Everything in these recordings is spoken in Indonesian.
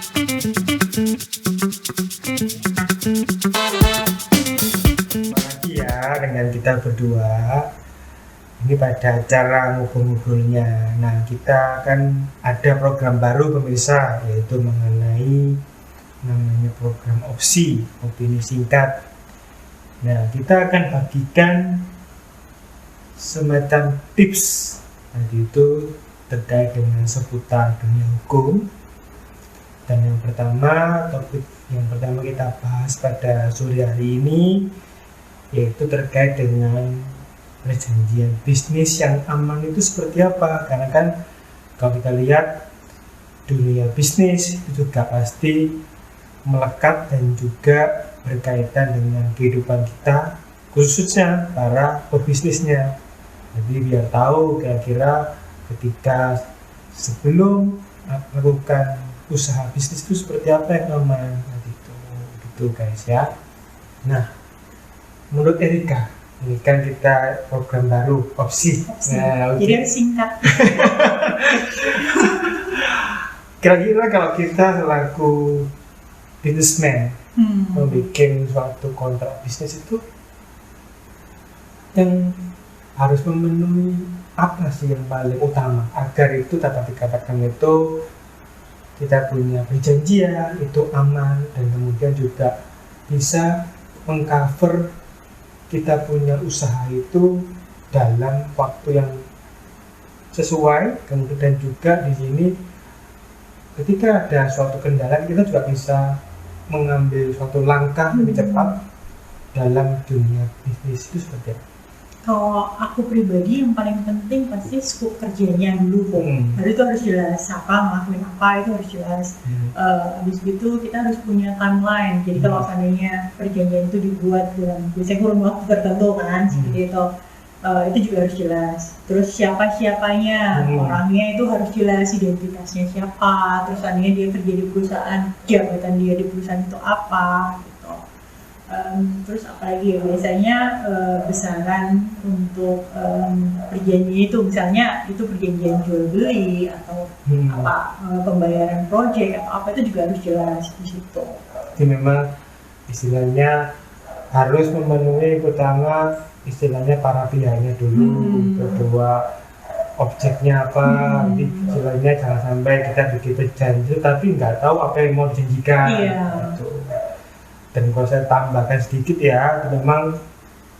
Lagi ya dengan kita berdua ini pada acara ngobrol-ngobrolnya. Nah, kita kan ada program baru pemirsa, yaitu mengenai namanya program opini singkat. Nah, kita akan bagikan semacam tips tadi itu terkait dengan seputar dunia hukum. Dan topik yang pertama kita bahas pada sore hari ini yaitu terkait dengan perjanjian bisnis yang aman itu seperti apa. Karena kan kalau kita lihat dunia bisnis itu juga pasti melekat dan juga berkaitan dengan kehidupan kita, khususnya para pebisnisnya. Jadi biar tahu kira-kira ketika sebelum melakukan usaha bisnis itu seperti apa yang aman, gitu guys ya. Nah, menurut Erika, ini kan kita program baru opsi. Nah, jadi harus singkat. Kira-kira kalau kita selaku businessman membuat suatu kontrak bisnis itu yang harus memenuhi apa sih yang paling utama agar itu dapat dikatakan itu kita punya perjanjian itu aman dan kemudian juga bisa mengcover kita punya usaha itu dalam waktu yang sesuai. Kemudian juga di sini ketika ada suatu kendala kita juga bisa mengambil suatu langkah lebih cepat dalam dunia bisnis itu seperti apa? Kalau aku pribadi yang paling penting pasti skop kerjanya dulu. Baru itu harus jelas apa, ngelakuin apa itu harus jelas. Habis itu kita harus punya timeline. Jadi kalau seandainya perjanjian itu dibuat dalam biasanya kurun waktu tertentu kan, seperti itu juga harus jelas. Terus siapa-siapanya, orangnya itu harus jelas, identitasnya siapa. Terus seandainya dia kerja di perusahaan, jabatan dia di perusahaan itu apa. Terus apalagi ya, biasanya besaran untuk perjanjian itu misalnya itu perjanjian jual beli atau pembayaran proyek atau apa itu juga harus jelas di situ. Jadi memang istilahnya harus memenuhi pertama istilahnya para pihaknya dulu, kedua objeknya apa, jadi istilahnya jangan sampai kita bikin perjanjian tapi nggak tahu apa yang mau dijanjikan. Gitu. Dan kalau saya tambahkan sedikit ya, memang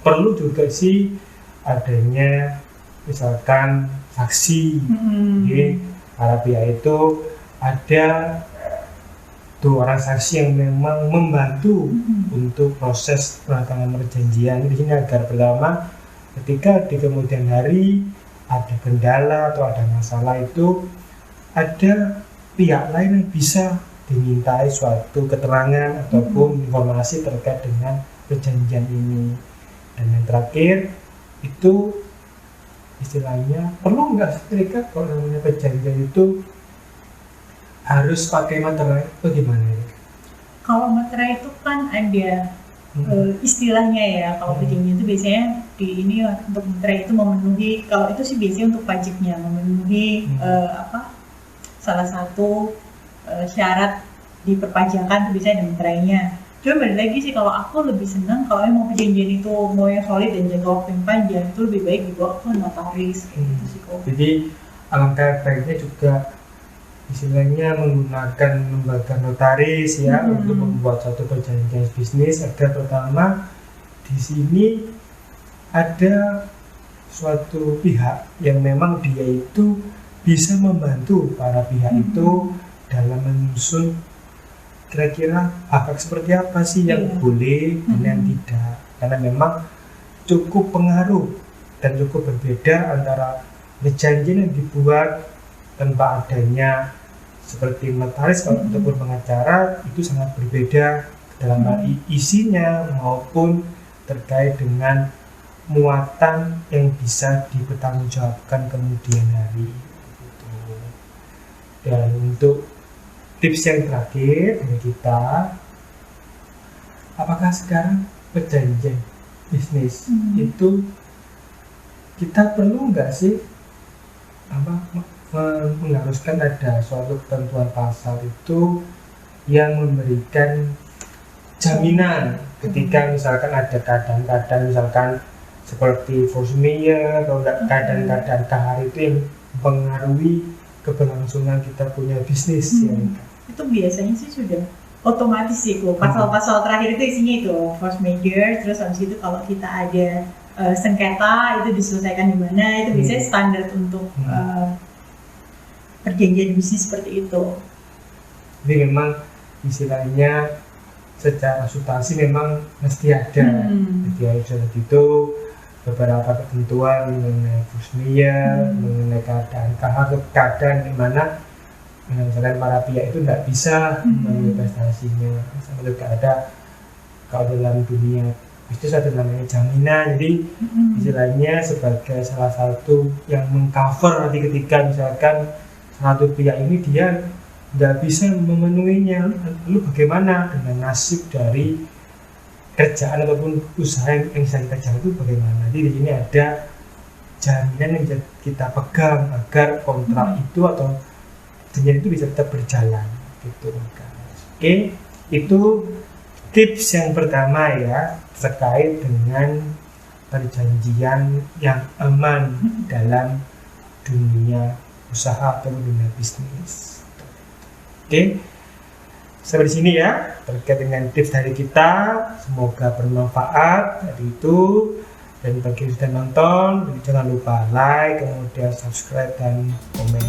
perlu juga sih adanya misalkan saksi. Jadi para pihak itu ada 2 orang saksi yang memang membantu untuk proses penandatanganan perjanjian di sini agar pertama ketika di kemudian hari ada kendala atau ada masalah itu ada pihak lain yang bisa dimintai suatu keterangan ataupun informasi terkait dengan perjanjian ini. Dan yang terakhir itu istilahnya perlu nggak mereka kalau namanya perjanjian itu harus pakai materai atau gimana ya? Kalau materai itu kan ada istilahnya ya. Kalau perjanjian itu biasanya di ini untuk materai itu memenuhi, kalau itu sih biasanya untuk pajaknya memenuhi salah satu syarat di perpajakan bisa ada materainya. Cuma balik lagi sih, kalau aku lebih senang kalau mau perjanjian itu mau yang solid dan jangka waktu yang panjang itu lebih baik dibawa ke notaris gitu sih kok. Jadi alangkah baiknya juga istilahnya menggunakan lembaga notaris ya untuk membuat suatu perjanjian bisnis agar pertama di sini ada suatu pihak yang memang dia itu bisa membantu para pihak itu dalam menyusun kira-kira hak seperti apa sih yang boleh dan yang tidak, karena memang cukup pengaruh dan cukup berbeda antara perjanjian yang dibuat tanpa adanya seperti notaris ataupun pengacara itu sangat berbeda dalam hal isinya maupun terkait dengan muatan yang bisa dipertanggungjawabkan kemudian hari. Dan untuk tips yang terakhir dari kita, apakah sekarang perjanjian bisnis itu kita perlu nggak sih mengharuskan ada suatu ketentuan pasal itu yang memberikan jaminan ketika misalkan ada keadaan-keadaan misalkan seperti force majeure atau keadaan-keadaan kahar itu yang mempengaruhi keberlangsungan kita punya bisnis ya. Itu biasanya sih sudah otomatis sih kok. Pasal-pasal terakhir itu isinya itu force majeure, terus habis itu kalau kita ada sengketa itu diselesaikan di mana, itu biasanya standar untuk perjanjian bisnis seperti itu. Jadi memang istilahnya secara substansi memang mesti ada. Jadi harus ada itu beberapa ketentuan mengenai force majeure, mengenai keadaan kahar, keadaan di mana misalkan para pihak itu tidak bisa manifestasinya. Sama juga ada kalau dalam dunia bisnis ada namanya jaminan. Jadi istilahnya sebagai salah satu yang mengcover nanti ketika misalkan satu pihak ini dia tidak bisa memenuhinya, lalu bagaimana dengan nasib dari kerjaan ataupun usaha yang sedang kita jalan itu bagaimana? Jadi di sini ada jaminan yang kita pegang agar kontrak itu atau perjanjian itu bisa tetap berjalan gitu kan. Oke, itu tips yang pertama ya terkait dengan perjanjian yang aman dalam dunia usaha atau dunia bisnis. Oke, sampai di sini ya terkait dengan tips dari kita, semoga bermanfaat dari itu. Dan bagi yang sudah nonton, jangan lupa like, kemudian subscribe dan komen.